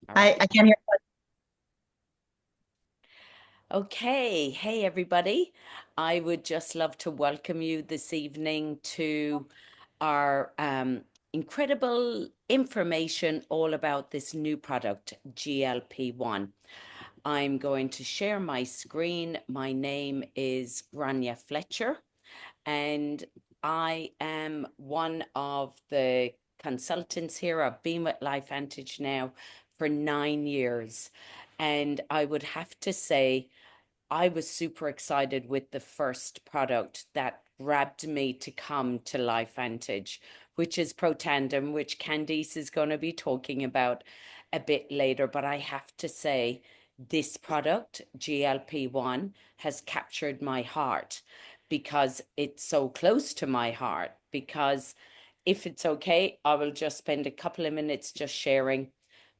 All right. I can't hear. Okay. Hey, everybody. I would just love to welcome you this evening to our incredible information all about this new product, GLP-1. I'm going to share my screen. My name is Grania Fletcher, and I am one of the consultants here. I've been with LifeVantage now for 9 years. And I would have to say, I was super excited with the first product that grabbed me to come to LifeVantage, which is Protandem, which Candice is going to be talking about a bit later. But I have to say, this product, GLP-1, has captured my heart because it's so close to my heart. Because if it's okay, I will just spend a couple of minutes just sharing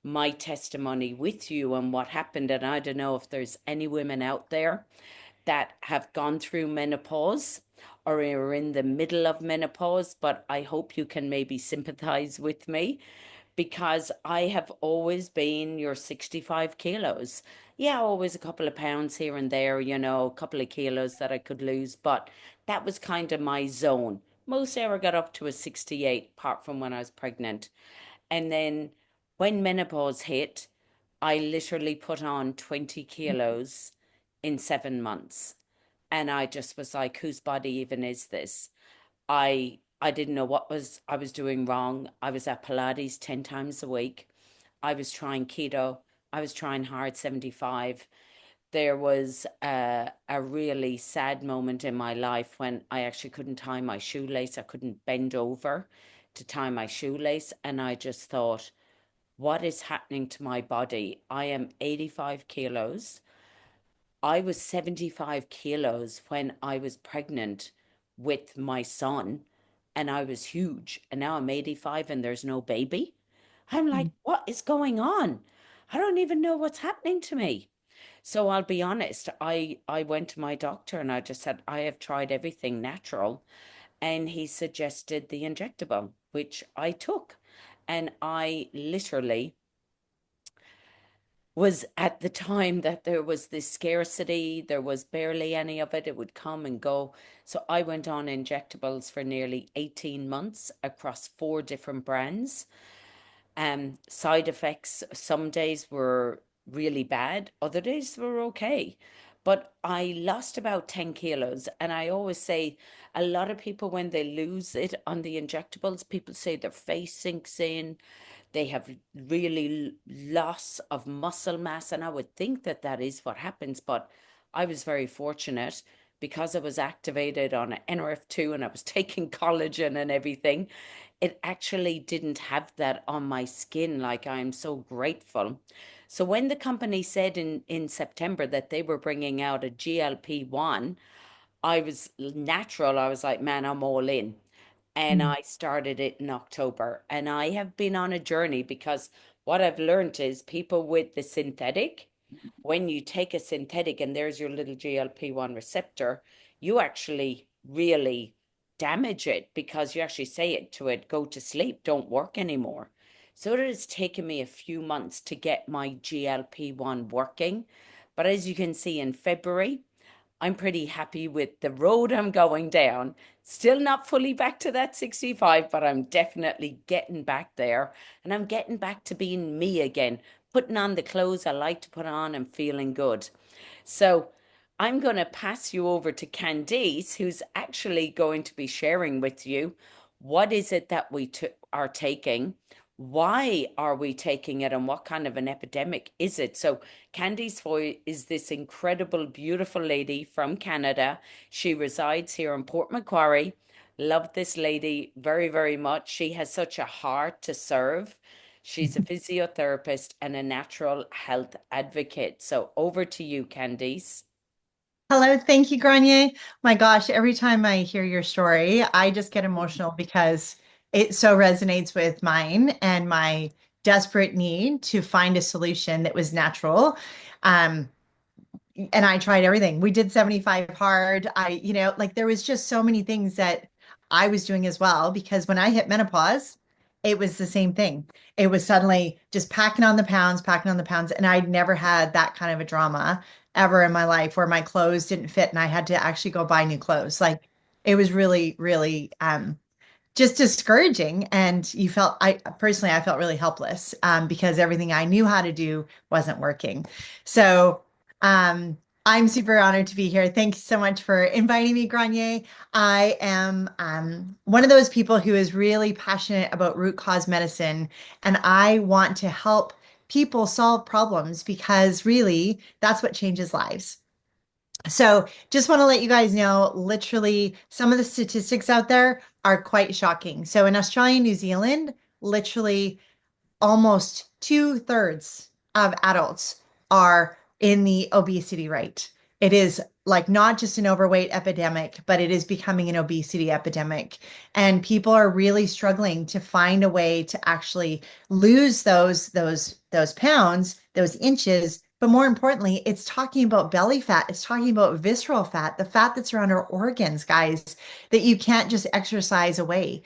my testimony with you and what happened. And I don't know if there's any women out there that have gone through menopause or are in the middle of menopause, but I hope you can maybe sympathize with me because I have always been your 65 kilos. Yeah, always a couple of pounds here and there, a couple of kilos that I could lose, but that was kind of my zone. Most ever got up to a 68, apart from when I was pregnant. And then when menopause hit, I literally put on 20 kilos in 7 months. And I just was like, whose body even is this? I didn't know what was I was doing wrong. I was at Pilates 10 times a week. I was trying keto. I was trying hard 75. There was a really sad moment in my life when I actually couldn't tie my shoelace. I couldn't bend over to tie my shoelace. And I just thought, what is happening to my body? I am 85 kilos. I was 75 kilos when I was pregnant with my son, and I was huge. And now I'm 85 and there's no baby. I'm like, what is going on? I don't even know what's happening to me. So I'll be honest, I went to my doctor and I just said, I have tried everything natural. And he suggested the injectable, which I took. And I literally was at the time that there was this scarcity, there was barely any of it, it would come and go. So I went on injectables for nearly 18 months across four different brands. Side effects, some days were really bad, other days were okay. But I lost about 10 kilos. And I always say a lot of people, when they lose it on the injectables, people say their face sinks in, they have really loss of muscle mass. And I would think that that is what happens. But I was very fortunate because I was activated on NRF2 and I was taking collagen and everything. It actually didn't have that on my skin. Like, I'm so grateful. So when the company said in September that they were bringing out a GLP-1, I was natural. I was like, man, I'm all in. And Mm. I started it in October. And I have been on a journey because what I've learned is people with the synthetic, when you take a synthetic and there's your little GLP-1 receptor, you actually really damage it because you actually say it to it, go to sleep, don't work anymore. So it has taken me a few months to get my GLP-1 working. But as you can see in February, I'm pretty happy with the road I'm going down. Still not fully back to that 65, but I'm definitely getting back there. And I'm getting back to being me again, putting on the clothes I like to put on and feeling good. So I'm going to pass you over to Candice, who's actually going to be sharing with you what is it that are taking, why are we taking it, and what kind of an epidemic is it? So Candace Foy is this incredible, beautiful lady from Canada. She resides here in Port Macquarie. Love this lady very, very much. She has such a heart to serve. She's a physiotherapist and a natural health advocate. So over to you, Candice. Hello, thank you, Granier. My gosh, every time I hear your story, I just get emotional because it so resonates with mine and my desperate need to find a solution that was natural. Um, and I tried everything. We did 75 hard. Like there was just so many things that I was doing as well because when I hit menopause, it was the same thing. It was suddenly just packing on the pounds, packing on the pounds. And I'd never had that kind of a drama ever in my life where my clothes didn't fit and I had to actually go buy new clothes. Like it was really, really just discouraging. And I personally, I felt really helpless because everything I knew how to do wasn't working. So um, I'm super honored to be here. Thank you so much for inviting me, Granier. I am one of those people who is really passionate about root cause medicine, and I want to help people solve problems because really that's what changes lives. So just want to let you guys know, literally, some of the statistics out there are quite shocking. So in Australia and New Zealand, literally almost two-thirds of adults are in the obesity rate. It is like not just an overweight epidemic, but it is becoming an obesity epidemic. And people are really struggling to find a way to actually lose those pounds, those inches. But more importantly, it's talking about belly fat. It's talking about visceral fat, the fat that's around our organs, guys, that you can't just exercise away.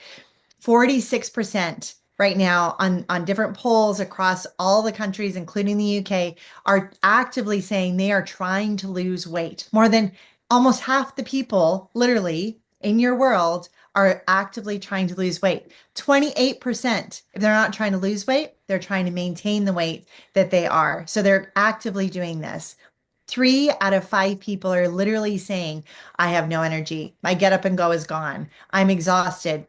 46% right now on different polls across all the countries, including the UK, are actively saying they are trying to lose weight. More than almost half the people, literally, in your world are actively trying to lose weight. 28%, if they're not trying to lose weight, they're trying to maintain the weight that they are. So they're actively doing this. 3 out of 5 people are literally saying, I have no energy. My get up and go is gone. I'm exhausted.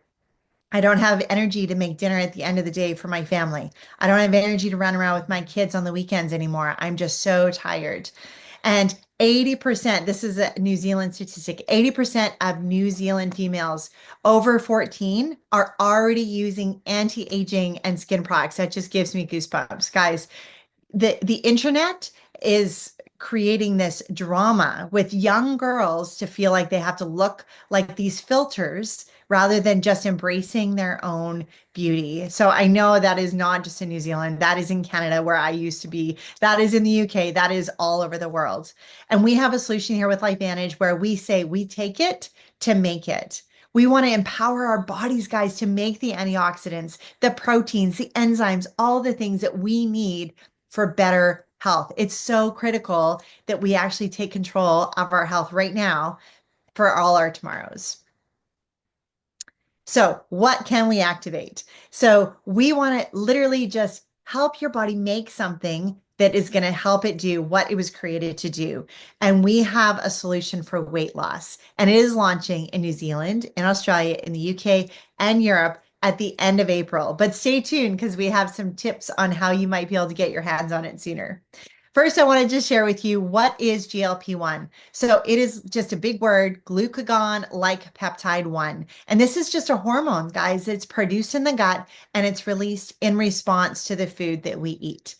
I don't have energy to make dinner at the end of the day for my family. I don't have energy to run around with my kids on the weekends anymore. I'm just so tired. And 80%, this is a New Zealand statistic, 80% of New Zealand females over 14 are already using anti-aging and skin products. That just gives me goosebumps. Guys, the internet is creating this drama with young girls to feel like they have to look like these filters rather than just embracing their own beauty. So I know that is not just in New Zealand, that is in Canada where I used to be, that is in the UK, that is all over the world. And we have a solution here with LifeVantage where we say we take it to make it. We want to empower our bodies, guys, to make the antioxidants, the proteins, the enzymes, all the things that we need for better health. It's so critical that we actually take control of our health right now for all our tomorrows. So, what can we activate? So, we want to literally just help your body make something that is going to help it do what it was created to do. And we have a solution for weight loss. And it is launching in New Zealand, in Australia, in the UK, and Europe at the end of April. But stay tuned because we have some tips on how you might be able to get your hands on it sooner. First, I wanted to share with you what is GLP-1. So it is just a big word, glucagon-like peptide 1. And this is just a hormone, guys. It's produced in the gut and it's released in response to the food that we eat.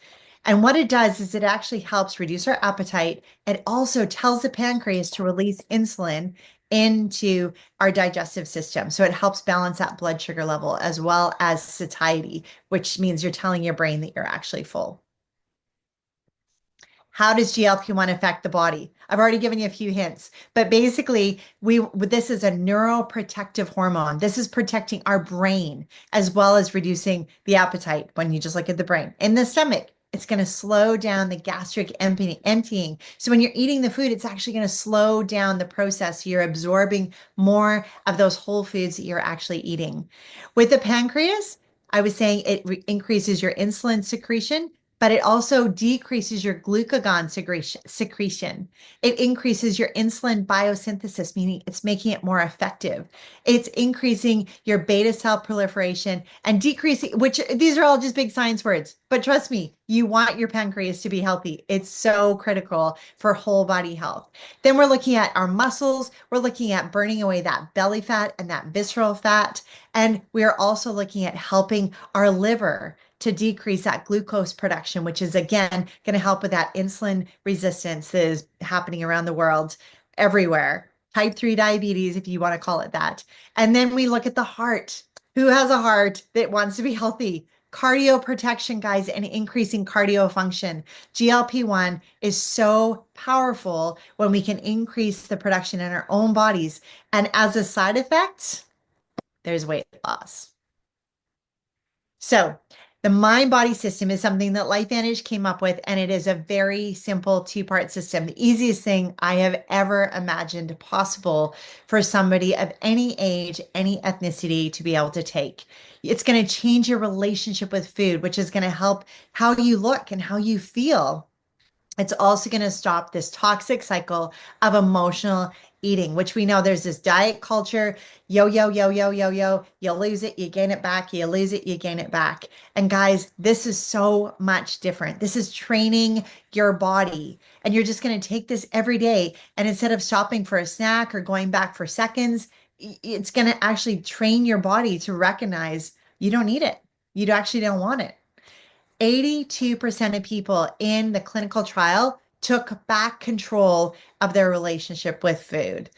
And what it does is it actually helps reduce our appetite. It also tells the pancreas to release insulin into our digestive system. So it helps balance that blood sugar level as well as satiety, which means you're telling your brain that you're actually full. How does GLP-1 affect the body? I've already given you a few hints, but basically, this is a neuroprotective hormone. This is protecting our brain as well as reducing the appetite when you just look at the brain. In the stomach, it's going to slow down the gastric emptying. So when you're eating the food, it's actually going to slow down the process. You're absorbing more of those whole foods that you're actually eating. With the pancreas, I was saying it increases your insulin secretion, but it also decreases your glucagon secretion. It increases your insulin biosynthesis, meaning it's making it more effective. It's increasing your beta cell proliferation and decreasing, which these are all just big science words, but trust me, you want your pancreas to be healthy. It's so critical for whole body health. Then we're looking at our muscles. We're looking at burning away that belly fat and that visceral fat. And we are also looking at helping our liver to decrease that glucose production, which is again going to help with that insulin resistance that is happening around the world everywhere. Type 3 diabetes, if you want to call it that. And then we look at the heart. Who has a heart that wants to be healthy? Cardio protection, guys, and increasing cardio function. GLP-1 is so powerful when we can increase the production in our own bodies. And as a side effect, there's weight loss. So, the mind body system is something that LifeVantage came up with, and it is a very simple two-part system. The easiest thing I have ever imagined possible for somebody of any age, any ethnicity to be able to take. It's going to change your relationship with food, which is going to help how you look and how you feel. It's also going to stop this toxic cycle of emotional eating, which we know there's this diet culture, yo, yo, yo, yo, yo, yo. You lose it, you gain it back, you lose it, you gain it back. And guys, this is so much different. This is training your body. And you're just going to take this every day. And instead of stopping for a snack or going back for seconds, it's going to actually train your body to recognize you don't need it. You actually don't want it. 82% of people in the clinical trial took back control of their relationship with food.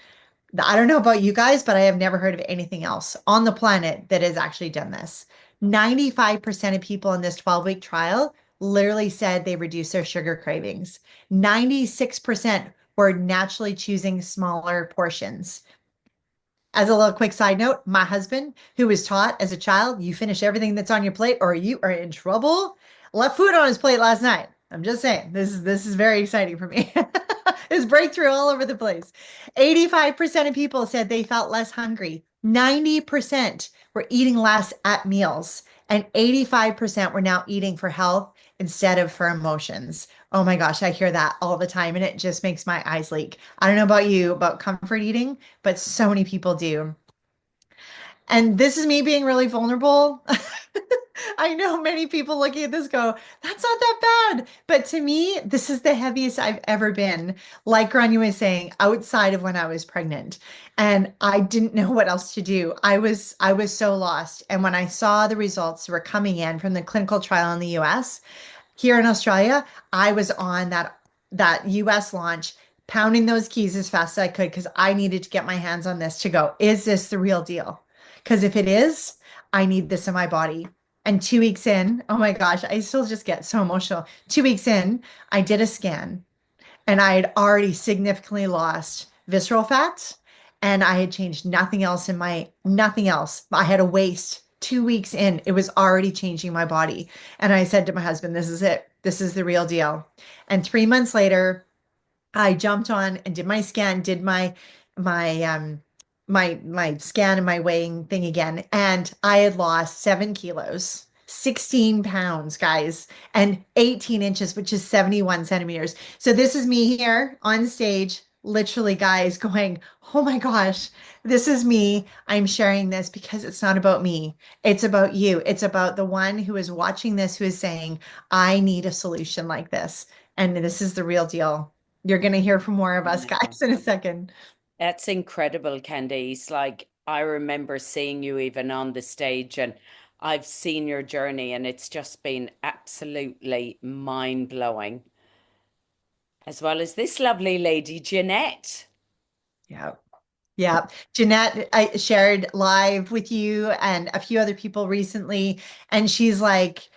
I don't know about you guys, but I have never heard of anything else on the planet that has actually done this. 95% of people in this 12-week trial literally said they reduced their sugar cravings. 96% were naturally choosing smaller portions. As a little quick side note, my husband, who was taught as a child, you finish everything that's on your plate or you are in trouble, left food on his plate last night. I'm just saying, this is very exciting for me. His breakthrough all over the place. 85% of people said they felt less hungry. 90% were eating less at meals, and 85% were now eating for health instead of for emotions. Oh my gosh, I hear that all the time, and it just makes my eyes leak. I don't know about you, about comfort eating, but so many people do. And this is me being really vulnerable. I know many people looking at this go, that's not that bad. But to me, this is the heaviest I've ever been. Like Grania was saying, outside of when I was pregnant. And I didn't know what else to do. I was so lost. And when I saw the results that were coming in from the clinical trial in the US, here in Australia, I was on that US launch, pounding those keys as fast as I could because I needed to get my hands on this to go, is this the real deal? Because if it is, I need this in my body. And 2 weeks in, oh my gosh, I still just get so emotional. 2 weeks in, I did a scan and I had already significantly lost visceral fat and I had changed nothing else in my nothing else. I had a waist 2 weeks in, it was already changing my body. And I said to my husband, this is it. This is the real deal. And 3 months later, I jumped on and did my scan, did my my scan and my weighing thing again, and I had lost 7 kilos, 16 pounds, guys, and 18 inches, which is 71 centimeters. So this is me here on stage, literally, guys, going, "Oh my gosh, this is me. I'm sharing this because it's not about me. It's about you. It's about the one who is watching this, who is saying, I need a solution like this. And this is the real deal. You're going to hear from more of us Yeah. guys in a second. That's incredible, Candice. Like, I remember seeing you even on the stage, and I've seen your journey, and it's just been absolutely mind blowing. As well as this lovely lady, Jeanette. Yeah. Yeah. Jeanette, I shared live with you and a few other people recently, and she's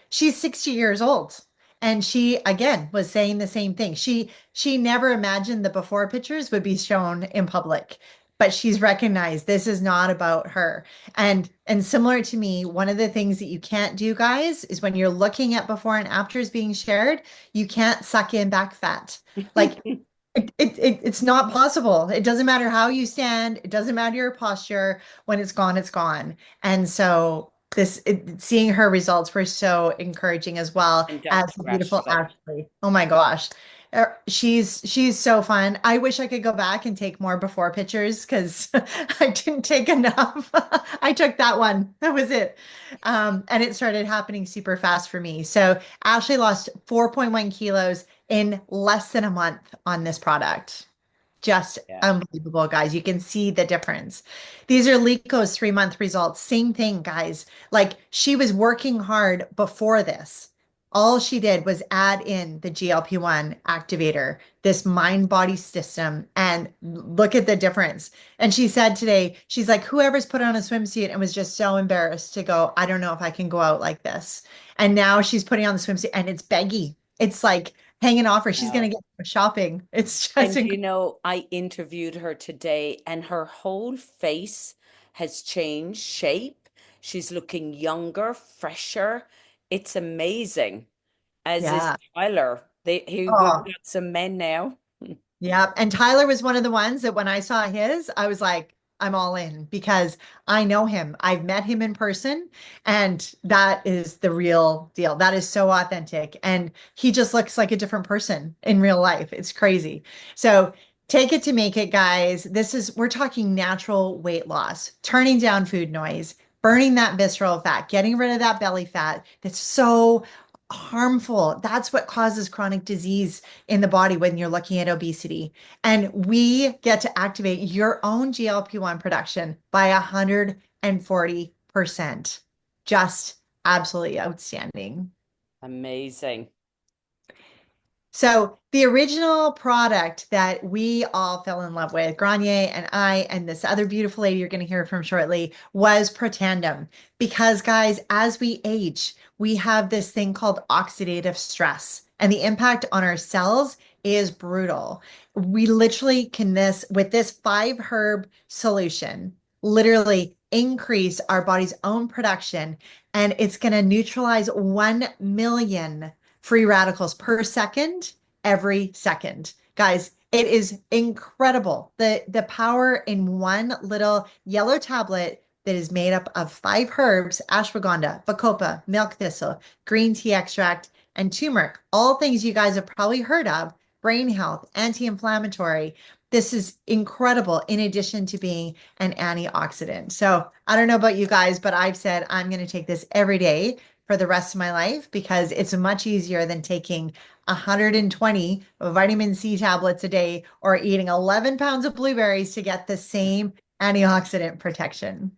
60 years old. And she again was saying the same thing. She never imagined the before pictures would be shown in public, but she's recognized this is not about her. And similar to me, one of the things that you can't do, guys, is when you're looking at before and afters being shared, you can't suck in back fat. Like it's not possible. It doesn't matter how you stand. It doesn't matter your posture. When it's gone, it's gone. And so seeing her results were so encouraging as well And as Dr. the beautiful Ashley. Ashley. Oh my gosh. She's so fun. I wish I could go back and take more before pictures because I didn't take enough. I took that one. That was it. And it started happening super fast for me. So Ashley lost 4.1 kilos in less than a month on this product. Just Yeah. unbelievable, guys. You can see the difference. These are Lico's 3 month results. Same thing, guys. Like she was working hard before this. All she did was add in the GLP-1 activator, this mind body system, and look at the difference. And she said today, she's like, whoever's put on a swimsuit and was just so embarrassed to go, I don't know if I can go out like this. And now she's putting on the swimsuit and it's baggy. It's like hanging off her. She's going Wow. to get shopping. It's just And incredible. I interviewed her today, and her whole face has changed shape. She's looking younger, fresher. It's amazing, as is Yeah. Tyler. We've Oh, got some men now. yeah. And Tyler was one of the ones that when I saw his, I was like, I'm all in because I know him. I've met him in person, and that is the real deal. That is so authentic. And he just looks like a different person in real life. It's crazy. So take it to make it, guys. We're talking natural weight loss, turning down food noise, burning that visceral fat, getting rid of that belly fat that's so harmful. That's what causes chronic disease in the body when you're looking at obesity. And we get to activate your own GLP-1 production by 140%. Just absolutely outstanding. Amazing. So the original product that we all fell in love with, Granier and I, and this other beautiful lady you're going to hear from shortly, was Protandim. Because, guys, as we age, we have this thing called oxidative stress, and the impact on our cells is brutal. We literally can with this 5 herb solution, literally increase our body's own production, and it's going to neutralize 1 million free radicals per second every second. Guys, it is incredible. The power in one little yellow tablet that is made up of 5 herbs, ashwagandha, bacopa, milk thistle, green tea extract, and turmeric. All things you guys have probably heard of, brain health, anti-inflammatory. This is incredible in addition to being an antioxidant. So I don't know about you guys, but I've said I'm going to take this every day for the rest of my life because it's much easier than taking 120 vitamin C tablets a day or eating 11 pounds of blueberries to get the same antioxidant protection.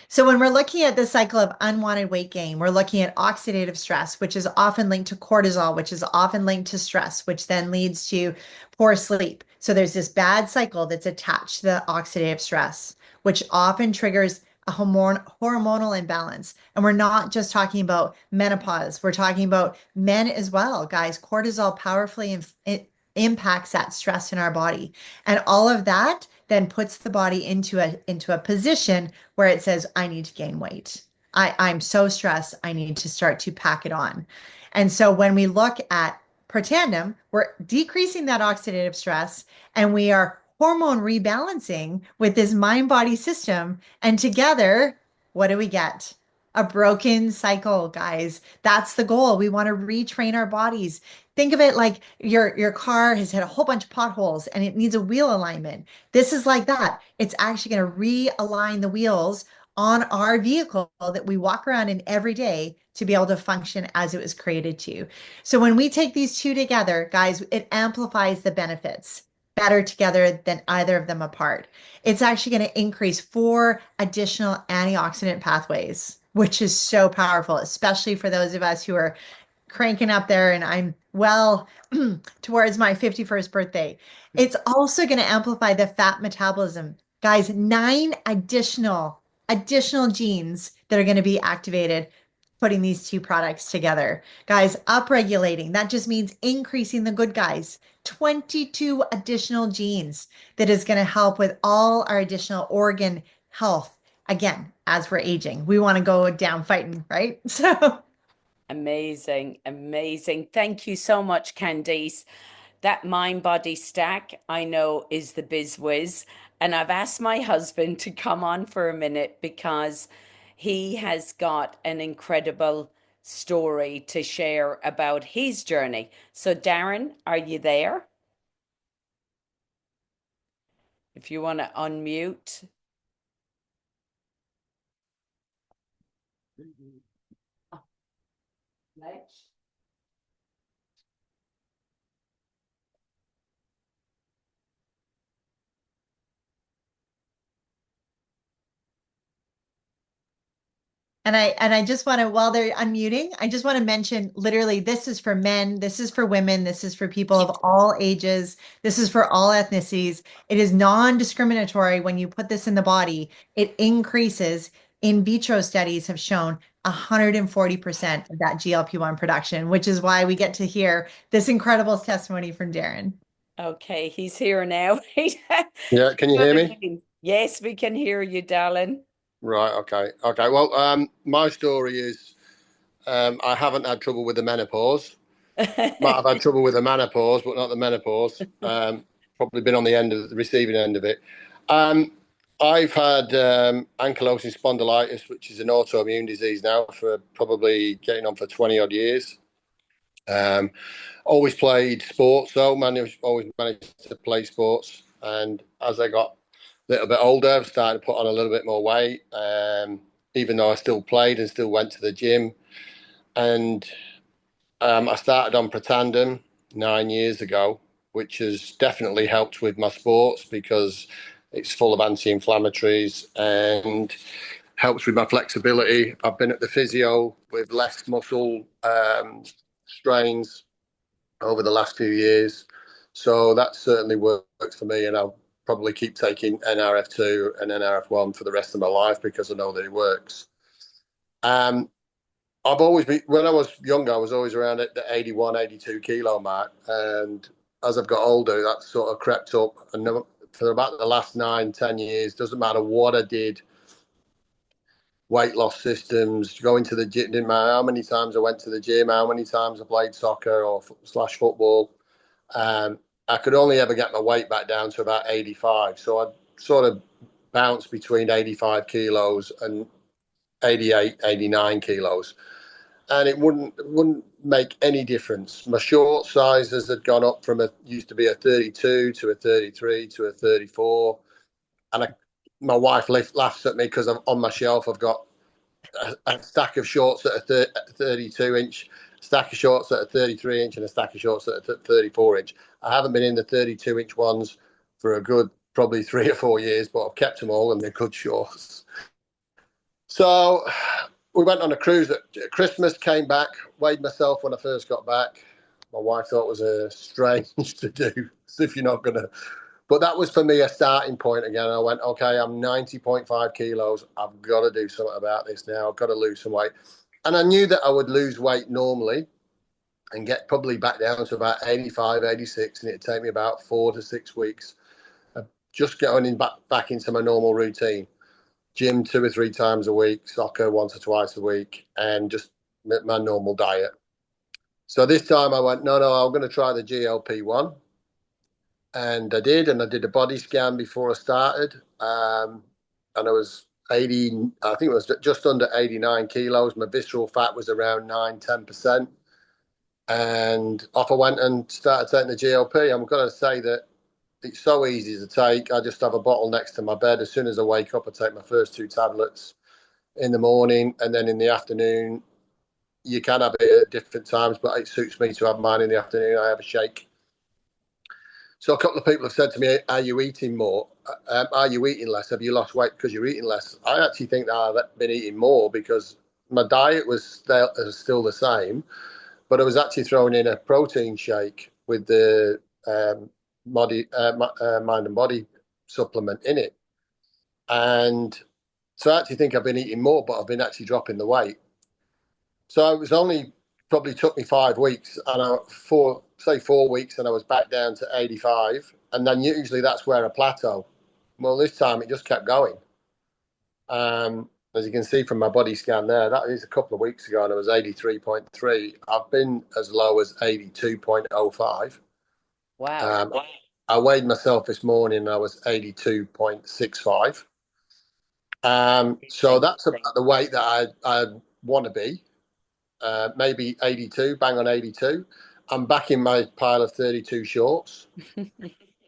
So when we're looking at the cycle of unwanted weight gain, we're looking at oxidative stress, which is often linked to cortisol, which is often linked to stress, which then leads to poor sleep. So there's this bad cycle that's attached to the oxidative stress, which often triggers a hormonal imbalance. And we're not just talking about menopause, we're talking about men as well, guys. Cortisol powerfully it impacts that stress in our body. And all of that then puts the body into a position where it says, I need to gain weight. I'm so stressed. I need to start to pack it on. And so when we look at Protandim, we're decreasing that oxidative stress and we are hormone rebalancing with this mind body system. And together, what do we get? A broken cycle, guys. That's the goal. We want to retrain our bodies. Think of it like your car has had a whole bunch of potholes and it needs a wheel alignment. This is like that. It's actually going to realign the wheels on our vehicle that we walk around in every day to be able to function as it was created to. So when we take these two together, guys, it amplifies the benefits better together than either of them apart. It's actually going to increase 4 additional antioxidant pathways, which is so powerful, especially for those of us who are cranking up there and I'm well towards my 51st birthday. It's also going to amplify the fat metabolism. Guys, 9 additional genes that are going to be activated putting these two products together. Guys, upregulating, that just means increasing the good guys. 22 additional genes that is going to help with all our additional organ health. Again, as we're aging, we want to go down fighting, right? So Amazing, amazing. Thank you so much, Candice. That mind body stack, I know, is the biz whiz. And I've asked my husband to come on for a minute because he has got an incredible story to share about his journey. So, Darren, are you there? If you want to unmute. And I just want to, while they're unmuting, I just want to mention literally this is for men, this is for women, this is for people of all ages, this is for all ethnicities. It is non-discriminatory when you put this in the body. It increases, in vitro studies have shown 140% of that GLP-1 production, which is why we get to hear this incredible testimony from Darren. Okay, he's here now. Yeah, can you hear me? Yes, we can hear you, darling. Right. Okay. Okay. Well, my story is I haven't had trouble with the menopause. Might have had trouble with the menopause, but not the menopause. Probably been on the end of the receiving end of it. Um, I've had ankylosing spondylitis, which is an autoimmune disease now for probably getting on for 20 odd years. Um, Always played sports though, always managed to play sports. And as I got a little bit older, I started to put on a little bit more weight. Even though I still played and still went to the gym. And I started on Protandim 9 years ago, which has definitely helped with my sports because it's full of anti-inflammatories and helps with my flexibility. I've been at the physio with less muscle strains over the last few years. So that certainly works for me, and I'll probably keep taking NRF2 and NRF1 for the rest of my life because I know that it works. Um, I've always been, when I was younger, I was always around at the 81, 82 kilo mark. And as I've got older, that sort of crept up. And for about the last 9, 10 years, doesn't matter what I did, weight loss systems, going to the gym, didn't matter how many times I went to the gym, how many times I played soccer or slash football. Um, I could only ever get my weight back down to about 85. So I'd sort of bounce between 85 kilos and 88, 89 kilos. And it wouldn't make any difference. My short sizes had gone up from a used to be a 32 to a 33 to a 34, and my wife laughs at me because on my shelf I've got a stack of shorts at a 32 inch, stack of shorts at a 33 inch, and a stack of shorts at a 34 inch. I haven't been in the 32-inch ones for a good probably 3 or 4 years, but I've kept them all and they're good shorts. So we went on a cruise at Christmas, came back, weighed myself when I first got back. My wife thought it was strange to do, as if you're not going to. But that was for me a starting point again. I went, okay, I'm 90.5 kilos. I've got to do something about this now. I've got to lose some weight. And I knew that I would lose weight normally and get probably back down to about 85, 86. And it'd take me about 4 to 6 weeks of just going back into my normal routine. Gym 2 or 3 times a week, soccer once or twice a week, and just my normal diet. So this time I went, no, I'm going to try the GLP1. And I did, and I did a body scan before I started. And I was 80, I think it was just under 89 kilos. My visceral fat was around 9, 10%. And off I went and started taking the GLP. I'm going to say that it's so easy to take. I just have a bottle next to my bed. As soon as I wake up, I take my first 2 tablets in the morning, and then in the afternoon, you can have it at different times, but it suits me to have mine in the afternoon. I have a shake. So a couple of people have said to me, "Are you eating more? Are you eating less? Have you lost weight because you're eating less?" I actually think that I've been eating more because my diet was still the same, but I was actually throwing in a protein shake with the mind and body supplement in it, and so I actually think I've been eating more, but I've been actually dropping the weight. So it was only probably took me 5 weeks, and 4 weeks, and I was back down to 85, and then usually that's where I plateau. Well, this time it just kept going. As you can see from my body scan there, that is a couple of weeks ago, and I was 83.3. I've been as low as 82.05. Wow. Um, I weighed myself this morning, and I was 82.65. So that's about the weight that I want to be. Maybe 82, bang on 82. I'm back in my pile of 32 shorts.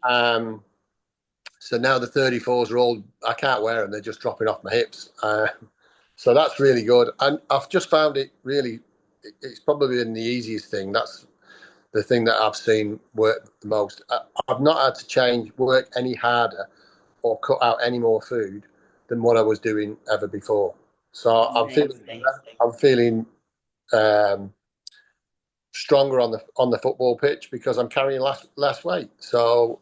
Um, so now the 34s are all, I can't wear them. They're just dropping off my hips. So that's really good. And I've just found it really, it's probably been the easiest thing. That's the thing that I've seen work the most. I've not had to work any harder or cut out any more food than what I was doing ever before. So Amazing. I'm feeling um, stronger on the football pitch because I'm carrying less weight. So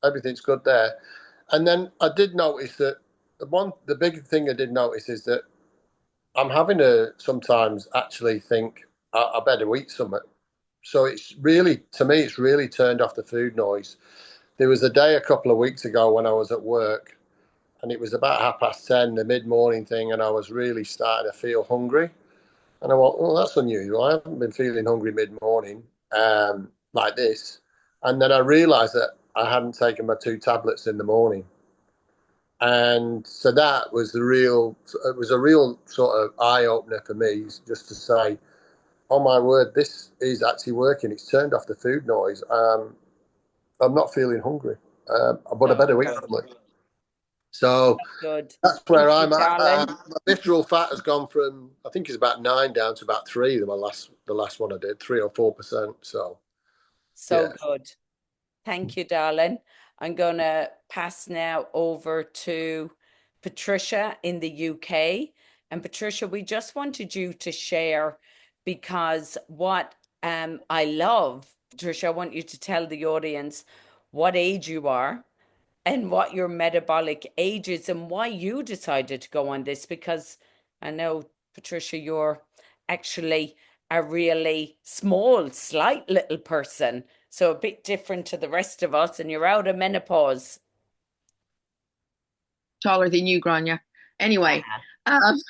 everything's good there. And then I did notice that the big thing I did notice is that I'm having to sometimes actually think I better eat something. So it's really, to me, it's really turned off the food noise. There was a day a couple of weeks ago when I was at work, and it was about 10:30, the mid-morning thing, and I was really starting to feel hungry. And I went, well, that's unusual. I haven't been feeling hungry mid-morning like this. And then I realised that I hadn't taken my 2 tablets in the morning. And so that was it was a real sort of eye opener for me, just to say, oh my word, this is actually working. It's turned off the food noise. I'm not feeling hungry, but I So better eat good. something. So Good. that's Thank where you, I'm at. darling. My visceral fat has gone from, I think it's about 9 down to about 3. The last one I did, 3 or 4%. So So yeah. good. Thank you, darling. I'm going to pass now over to Patricia in the UK. And Patricia, we just wanted you to share because what I love, Patricia, I want you to tell the audience what age you are and what your metabolic age is and why you decided to go on this. Because I know, Patricia, you're actually a really small, slight little person. So a bit different to the rest of us, and you're out of menopause. Taller than you, Grania. Anyway, Ah, um,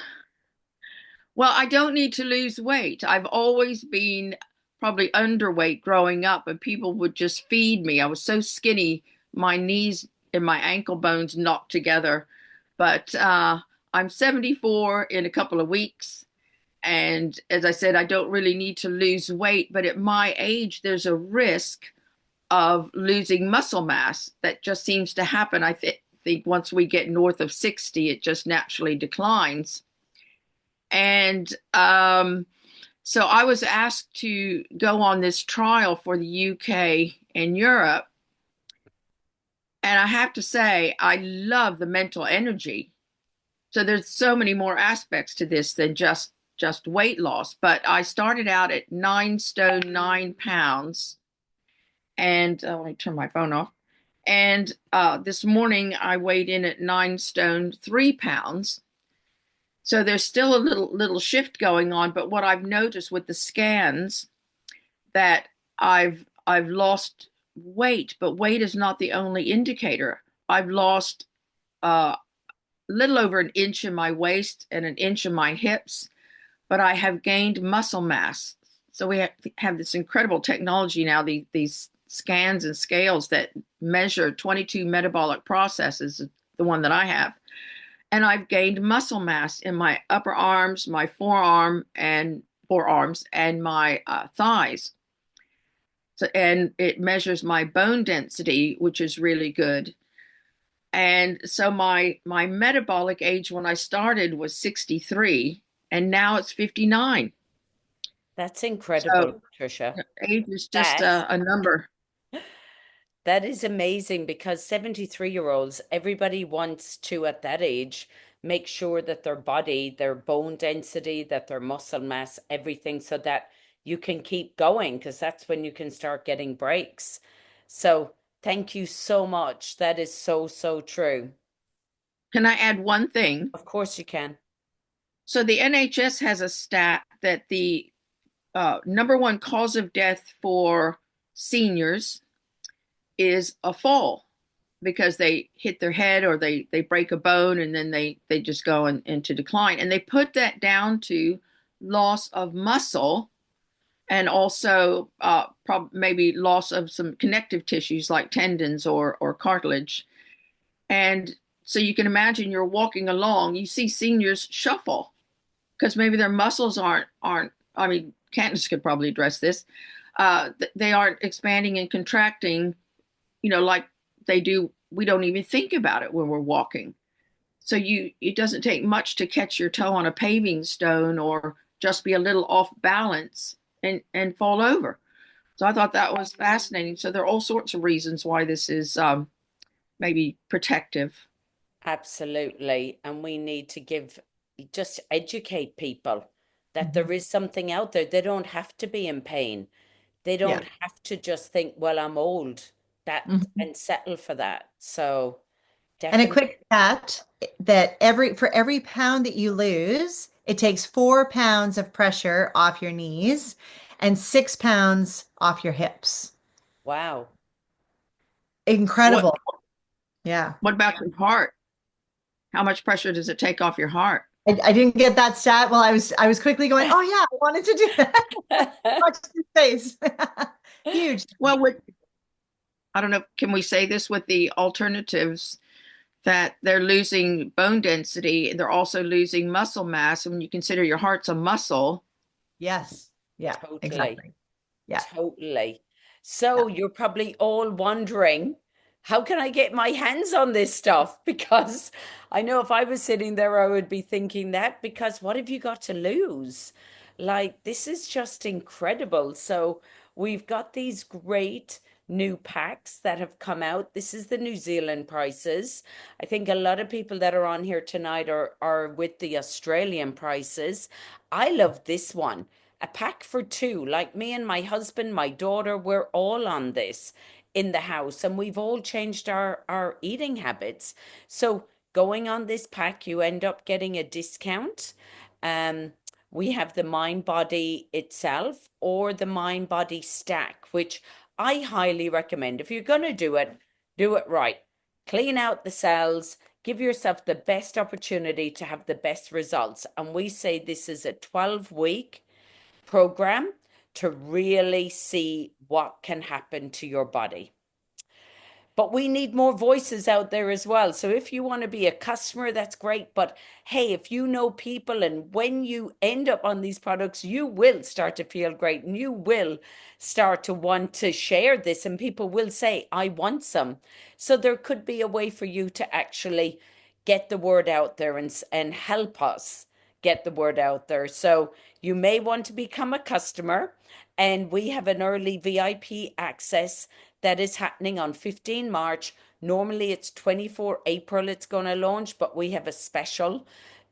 well, I don't need to lose weight. I've always been probably underweight growing up, and people would just feed me. I was so skinny, my knees and my ankle bones knocked together. But I'm 74 in a couple of weeks. And as I said, I don't really need to lose weight. But at my age, there's a risk of losing muscle mass that just seems to happen. Think once we get north of 60, it just naturally declines. And so I was asked to go on this trial for the UK and Europe. And I have to say, I love the mental energy. So there's so many more aspects to this than just weight loss. But I started out at 9 stone 9 pounds, and let me turn my phone off. And this morning I weighed in at 9 stone 3 pounds. So there's still a little shift going on. But what I've noticed with the scans that I've lost weight, but weight is not the only indicator. I've lost a little over an inch in my waist and an inch in my hips, but I have gained muscle mass. So we have this incredible technology now, these scans and scales that measure 22 metabolic processes, the one that I have. And I've gained muscle mass in my upper arms, my forearms, and my thighs. So, and it measures my bone density, which is really good. And so my metabolic age when I started was 63, and now it's 59. that's So incredible, Patricia. age is just That a number. That is amazing because 73-year-olds, everybody wants to, at that age, make sure that their body, their bone density, that their muscle mass, everything, so that you can keep going because that's when you can start getting breaks. So thank you so much. That is so, so true. Can I add one thing? Of course you can. So the NHS has a stat that the number one cause of death for seniors is a fall because they hit their head or they break a bone and then they just go into decline. And they put that down to loss of muscle and also maybe loss of some connective tissues like tendons or cartilage. And so you can imagine you're walking along, you see seniors shuffle because maybe their muscles aren't. I mean, Candace could probably address this. They aren't expanding and contracting, like they do. We don't even think about it when we're walking. So it doesn't take much to catch your toe on a paving stone or just be a little off balance and fall over. So I thought that was fascinating. So there are all sorts of reasons why this is maybe protective. Absolutely. And we need to just educate people that there Mhm. is something out there. They don't have to be in pain. They Yeah. don't have to just think, well, I'm old, that Mhm. and settle for that. So And a definitely, quick stat that for every pound that you lose, it takes 4 pounds of pressure off your knees and 6 pounds off your hips. wow. What Incredible. Yeah. what about your heart? How much pressure does it take off your heart? I didn't get that stat. Well, I was quickly going, oh yeah, I wanted to do that. Watch his face. Huge. Well, I don't know, can we say this with the alternatives that they're losing bone density and they're also losing muscle mass? And when you consider your heart's a muscle, Yes. Yeah, Totally. exactly. Yeah. Totally. Yeah. So you're probably all wondering, how can I get my hands on this stuff? Because I know if I was sitting there, I would be thinking that, because what have you got to lose? Like, this is just incredible. So we've got these great new packs that have come out. This is the New Zealand prices. I think a lot of people that are on here tonight are with the Australian prices. I love this one, a pack for two. Like me and my husband, my daughter, we're all on this in the house, and we've all changed our eating habits. So going on this pack, you end up getting a discount. Um, we have the Mind Body itself or the Mind Body stack, which I highly recommend. If you're going to do it right. Clean out the cells, give yourself the best opportunity to have the best results. And we say this is a 12-week program to really see what can happen to your body. But we need more voices out there as well. So if you want to be a customer, that's great. But hey, if you know people and when you end up on these products, you will start to feel great and you will start to want to share this, and people will say, I want some. So there could be a way for you to actually get the word out there and help us get the word out there. So you may want to become a customer, and we have an early VIP access that is happening on 15 March. Normally it's 24 April it's going to launch, but we have a special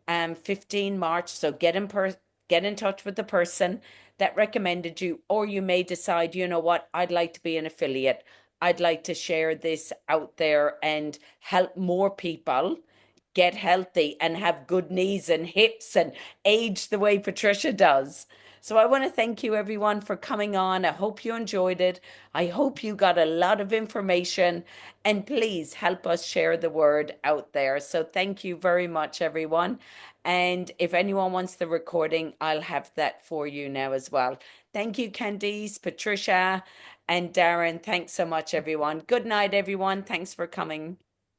15 March. So get in touch with the person that recommended you, or you may decide, you know what, I'd like to be an affiliate. I'd like to share this out there and help more people get healthy and have good knees and hips and age the way Patricia does. So I want to thank you everyone for coming on. I hope you enjoyed it. I hope you got a lot of information, and please help us share the word out there. So thank you very much everyone. And if anyone wants the recording, I'll have that for you now as well. Thank you, Candice, Patricia, and Darren. Thanks so much everyone. Good night everyone. Thanks for coming.